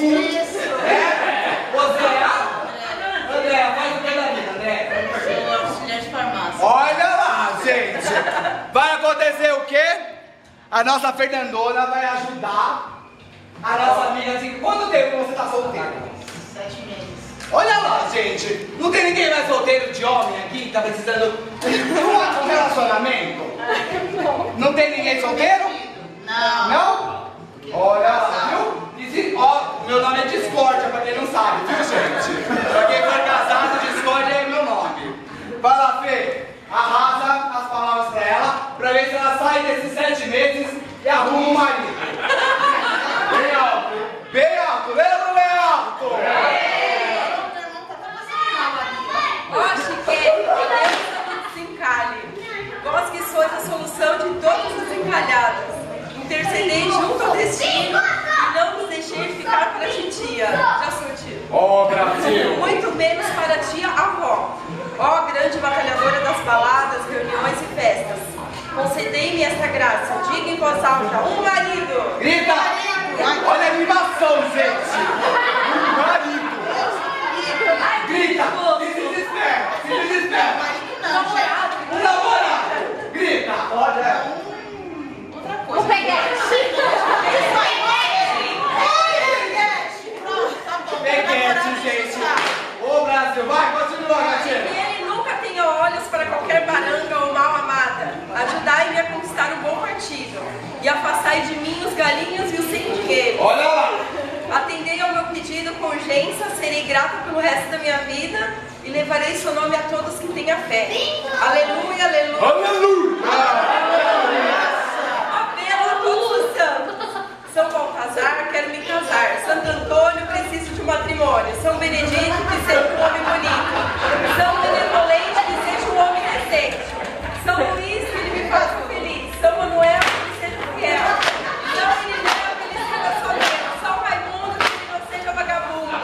Isso. André, faz o que da vida, André? Sou auxiliar de farmácia. Olha lá, gente. Vai acontecer o quê? A nossa Fernandona vai ajudar a nossa amiga assim. Quanto tempo você tá solteira? 7 meses. Olha lá, gente. Não tem ninguém mais solteiro de homem aqui que tá precisando de um relacionamento? Não tem ninguém solteiro? Não. Não? Olha lá, viu? Ó, meu nome é Discórdia, pra quem não sabe, viu, gente? Pra quem for casado, Discórdia é meu nome. Vai lá, Fê. Arrasa as palavras pra ela, pra ver se ela sai desses 7 meses e arruma um marido. Bem alto. Bem alto. Lembra, bem alto. Ó, Chiquete, que desencalhe. Vós que sois a solução de todas as encalhadas. Intercedei junto ao destino e não nos deixei ficar para a titia. Já sou tia. Ó, Brasil. Muito menos para a tia avó. Ó, grande batalhadora das baladas, reuniões e festas. Concedei-me esta graça. Diga em voz alta: um marido. Grita. Olha a animação, gente. Um marido. Grita. Se desespera. Se desespera. Namorado. Um namorado. Grita. Olha. Outra coisa. O peguete. Peguete, gente. Ô, Brasil, vai, continua, gatinha. E ele nunca tenha olhos para qualquer baranga ou mal amada. Ajudai-me a conquistar um bom partido. E afastai de mim os galinhos e os sem dinheiro. Olha lá. Atendei ao meu pedido com urgência, serei grata pelo resto da minha vida e levarei seu nome a todos que tenham fé. Aleluia, aleluia. Aleluia. Apelo a todos os santos. São Baltazar, quero me casar. Santo Antônio, preciso de um matrimônio. São Benedito, que seja um homem bonito. São Benevolente, que seja um homem decente. São Luís, que ele me faça feliz. São Manuel, que seja fiel. São Irineu, que ele seja solteiro. São Raimundo, que ele não seja vagabundo.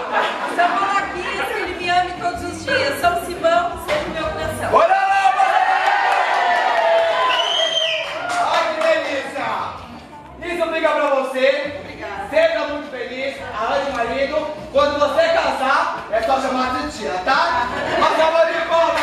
São Malaquias, que ele me ame todos os dias. São Simão, que seja o meu coração. Olha lá, ai, que delícia. Isso fica pra você. Obrigada. Seja muito feliz, arranje um marido. Quando você casar, é só chamar de tia, tá? Uma salva de palmas.